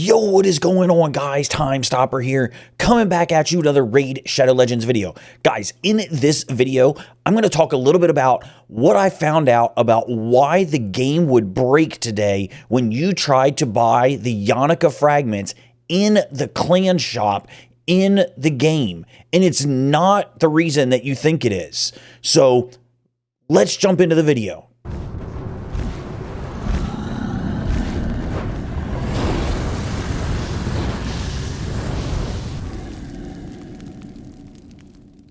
Yo, what is going on, guys? Tymestopper here, coming back at you with another Raid Shadow Legends video. Guys, in this video, I'm going to talk a little bit about what I found out about why the game would break today when you tried to buy the Yannica Fragments in the clan shop in the game. And it's not the reason that you think it is. So let's jump into the video.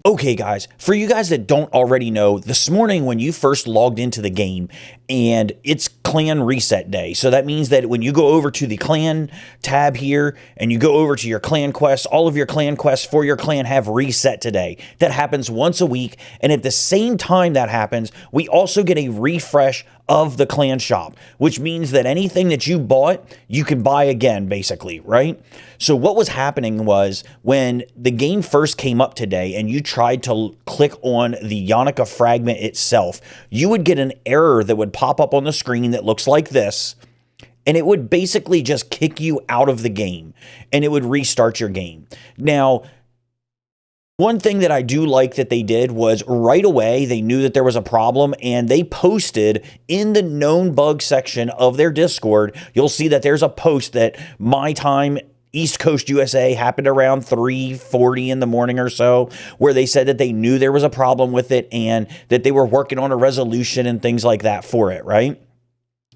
Okay, guys, for you guys that don't already know, this morning when you first logged into the game, and it's clan reset day. So that means that when you go over to the clan tab here and you go over to your clan quests, all of your clan quests for your clan have reset today. That happens once a week. And at the same time that happens, we also get a refresh of the clan shop, which means that anything that you bought, you can buy again, basically, right? So what was happening was when the game first came up today and you tried to click on the Yannica fragment itself, you would get an error that would pop up on the screen that looks like this, and it would basically just kick you out of the game and it would restart your game. Now, one thing that I do like that they did was right away, they knew that there was a problem and they posted in the known bug section of their Discord. You'll see that there's a post that my time East Coast USA happened around 3:40 in the morning or so, where they said that they knew there was a problem with it and that they were working on a resolution and things like that for it, right?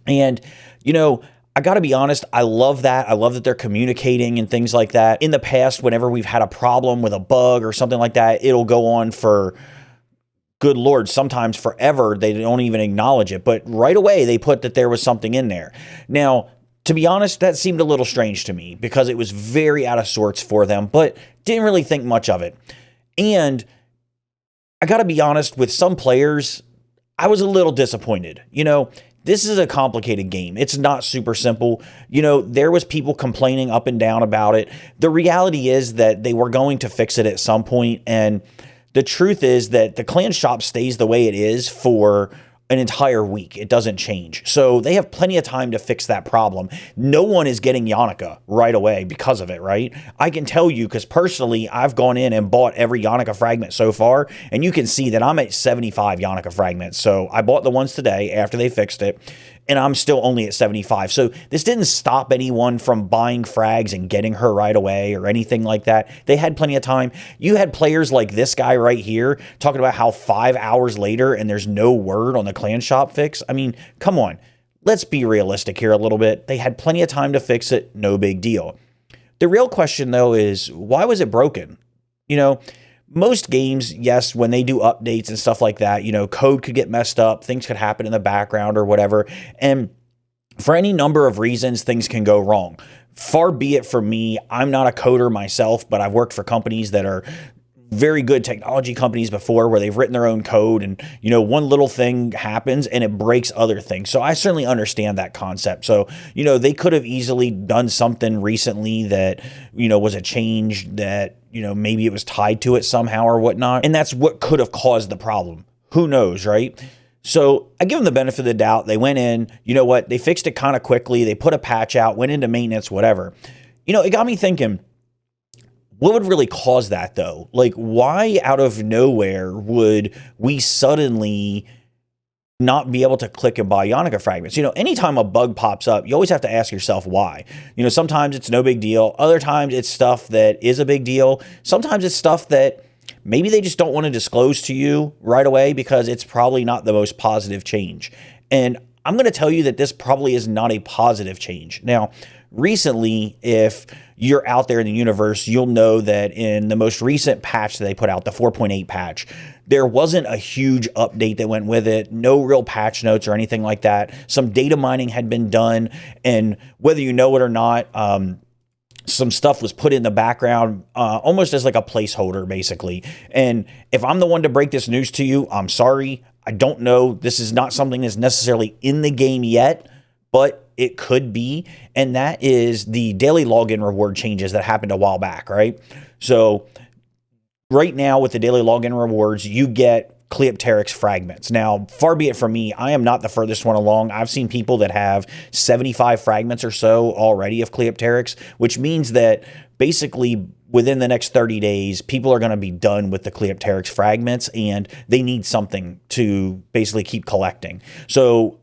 And, you know, I got to be honest, I love that. I love that they're communicating and things like that. In the past, whenever we've had a problem with a bug or something like that, it'll go on for, good Lord, sometimes forever. They don't even acknowledge it. But right away, they put that there was something in there. Now, to be honest, that seemed a little strange to me because it was very out of sorts for them, but didn't really think much of it. And I got to be honest, with some players, I was a little disappointed. You know, this is a complicated game. It's not super simple. You know, there was people complaining up and down about it. The reality is that they were going to fix it at some point, and the truth is that the clan shop stays the way it is for an entire week. It doesn't change. So they have plenty of time to fix that problem. No one is getting Yannica right away because of it, right? I can tell you because personally, I've gone in and bought every Yannica fragment so far, and you can see that I'm at 75 Yannica fragments. So I bought the ones today after they fixed it, and I'm still only at 75. So this didn't stop anyone from buying frags and getting her right away or anything like that. They had plenty of time. You had players like this guy right here talking about how 5 hours later and there's no word on the clan shop fix. I mean, come on. Let's be realistic here a little bit. They had plenty of time to fix it. No big deal. The real question, though, is why was it broken? You know, most games, yes, when they do updates and stuff like that, you know, code could get messed up, things could happen in the background or whatever, and for any number of reasons, things can go wrong. Far be it from me, I'm not a coder myself, but I've worked for companies that are very good technology companies before where they've written their own code and, you know, one little thing happens and it breaks other things. So I certainly understand that concept. So, you know, they could have easily done something recently that, you know, was a change that, you know, maybe it was tied to it somehow or whatnot. And that's what could have caused the problem. Who knows, right? So I give them the benefit of the doubt. They went in, you know what? They fixed it kind of quickly. They put a patch out, went into maintenance, whatever. You know, it got me thinking, what would really cause that, though? Like, why out of nowhere would we suddenly not be able to click and buy Yannica fragments? You know, anytime a bug pops up, you always have to ask yourself why. You know, sometimes it's no big deal. Other times it's stuff that is a big deal. Sometimes it's stuff that maybe they just don't want to disclose to you right away because it's probably not the most positive change. And I'm going to tell you that this probably is not a positive change. Now, recently, if you're out there in the universe, you'll know that in the most recent patch that they put out, the 4.8 patch, there wasn't a huge update that went with it, no real patch notes or anything like that. Some data mining had been done, and whether you know it or not, some stuff was put in the background almost as like a placeholder, basically. And if I'm the one to break this news to you, I'm sorry. I don't know. This is not something that's necessarily in the game yet, but it could be, and that is the daily login reward changes that happened a while back, right? So right now with the daily login rewards, you get Cleopteryx fragments. Now, far be it from me, I am not the furthest one along. I've seen people that have 75 fragments or so already of Cleopteryx, which means that basically within the next 30 days, people are going to be done with the Cleopteryx fragments and they need something to basically keep collecting. So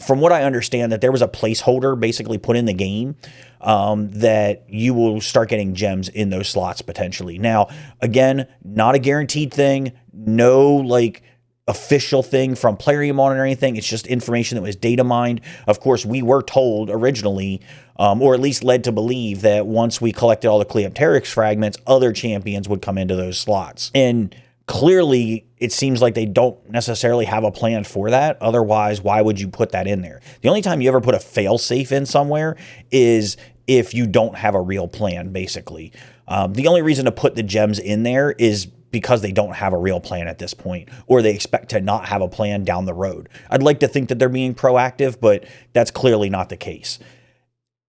from what I understand, that there was a placeholder basically put in the game that you will start getting gems in those slots potentially. Now, again, not a guaranteed thing, no like official thing from Plarium on it or anything. It's just information that was data mined. Of course, we were told originally, or at least led to believe, that once we collected all the Cleopteryx fragments, other champions would come into those slots. And clearly, it seems like they don't necessarily have a plan for that. Otherwise, why would you put that in there? The only time you ever put a fail-safe in somewhere is if you don't have a real plan, basically. The only reason to put the gems in there is because they don't have a real plan at this point, or they expect to not have a plan down the road. I'd like to think that they're being proactive, but that's clearly not the case.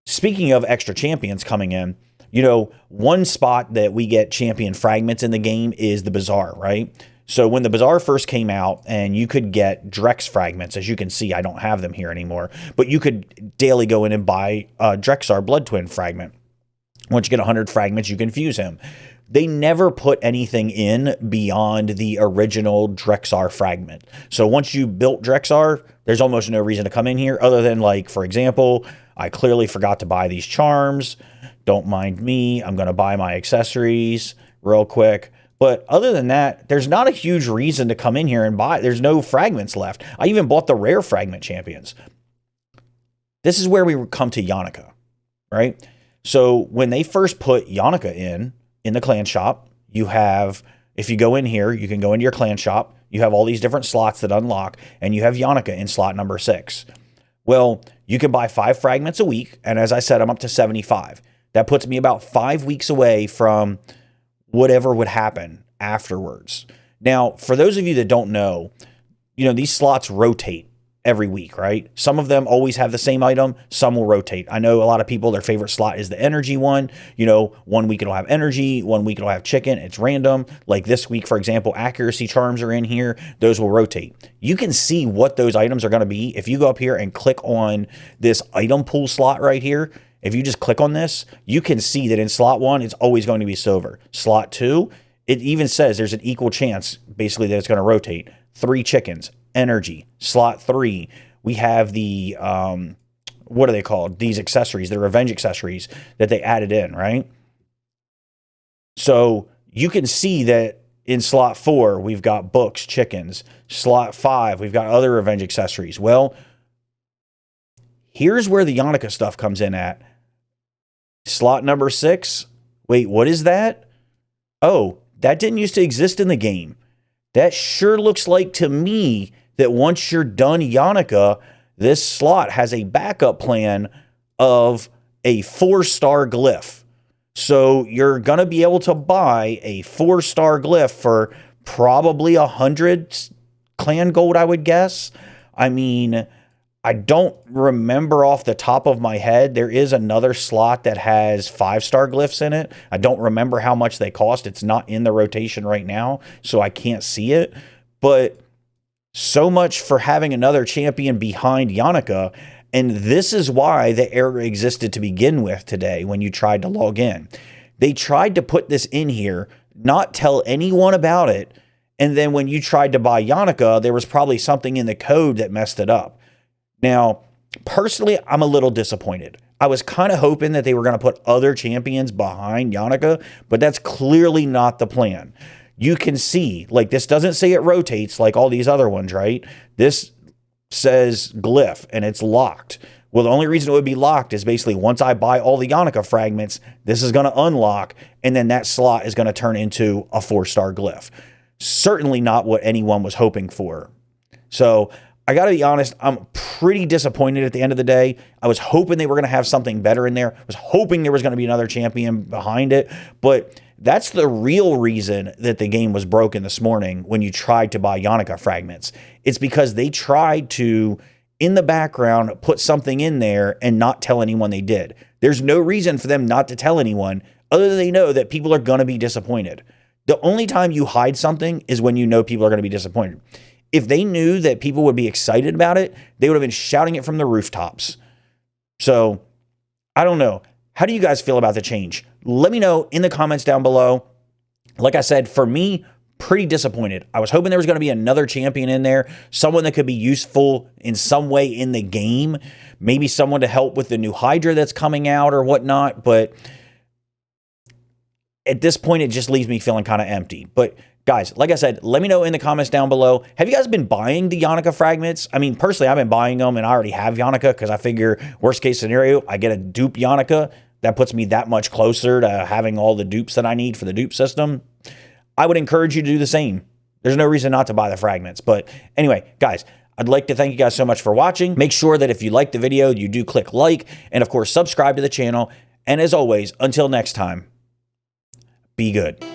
Speaking of extra champions coming in, you know, one spot that we get champion fragments in the game is the Bazaar, right? So when the Bazaar first came out and you could get Drex fragments, as you can see, I don't have them here anymore, but you could daily go in and buy a Drexar Blood Twin fragment. Once you get 100 fragments, you can fuse him. They never put anything in beyond the original Drexar fragment. So once you built Drexar, there's almost no reason to come in here other than, like, for example, I clearly forgot to buy these charms. Don't mind me. I'm going to buy my accessories real quick. But other than that, there's not a huge reason to come in here and buy. There's no fragments left. I even bought the rare fragment champions. This is where we come to Yannica, right? So when they first put Yannica in the clan shop, you have, if you go in here, you can go into your clan shop. You have all these different slots that unlock, and you have Yannica in slot number 6. Well, you can buy 5 fragments a week, and as I said, I'm up to 75. That puts me about 5 weeks away from whatever would happen afterwards. Now, for those of you that don't know, you know, these slots rotate every week, right? Some of them always have the same item. Some will rotate. I know a lot of people, their favorite slot is the energy one. You know, one week it'll have energy, one week it'll have chicken. It's random. Like this week, for example, accuracy charms are in here. Those will rotate. You can see what those items are going to be. If you go up here and click on this item pool slot right here, if you just click on this, you can see that in slot 1, it's always going to be silver. Slot 2, it even says there's an equal chance, basically, that it's going to rotate. 3 chickens, energy. Slot 3, we have the, what are they called? These accessories, the revenge accessories that they added in, right? So you can see that in slot 4, we've got books, chickens. Slot 5, we've got other revenge accessories. Well, here's where the Yannica stuff comes in at. Slot number 6. Wait, what is that? Oh, that didn't used to exist in the game. That sure looks like to me that once you're done Yannica, this slot has a backup plan of a 4-star glyph. So you're going to be able to buy a 4-star glyph for probably 100 clan gold, I would guess. I mean, I don't remember off the top of my head. There is another slot that has 5-star glyphs in it. I don't remember how much they cost. It's not in the rotation right now, so I can't see it. But so much for having another champion behind Yannica. And this is why the error existed to begin with today when you tried to log in. They tried to put this in here, not tell anyone about it. And then when you tried to buy Yannica, there was probably something in the code that messed it up. Now, personally, I'm a little disappointed. I was kind of hoping that they were going to put other champions behind Yannica, but that's clearly not the plan. You can see, like, this doesn't say it rotates like all these other ones, right? This says glyph, and it's locked. Well, the only reason it would be locked is basically once I buy all the Yannica fragments, this is going to unlock, and then that slot is going to turn into a 4-star glyph. Certainly not what anyone was hoping for. So I got to be honest, I'm pretty disappointed at the end of the day. I was hoping they were going to have something better in there. I was hoping there was going to be another champion behind it. But that's the real reason that the game was broken this morning when you tried to buy Yannica fragments. It's because they tried to, in the background, put something in there and not tell anyone they did. There's no reason for them not to tell anyone other than they know that people are going to be disappointed. The only time you hide something is when you know people are going to be disappointed. If they knew that people would be excited about it, they would have been shouting it from the rooftops. So, I don't know. How do you guys feel about the change? Let me know in the comments down below. Like I said, for me, pretty disappointed. I was hoping there was going to be another champion in there, someone that could be useful in some way in the game, maybe someone to help with the new Hydra that's coming out or whatnot, but at this point, it just leaves me feeling kind of empty. But guys, like I said, let me know in the comments down below. Have you guys been buying the Yannica Fragments? I mean, personally, I've been buying them, and I already have Yannica because I figure worst case scenario, I get a dupe Yannica. That puts me that much closer to having all the dupes that I need for the dupe system. I would encourage you to do the same. There's no reason not to buy the fragments. But anyway, guys, I'd like to thank you guys so much for watching. Make sure that if you like the video, you do click like, and of course, subscribe to the channel. And as always, until next time, be good.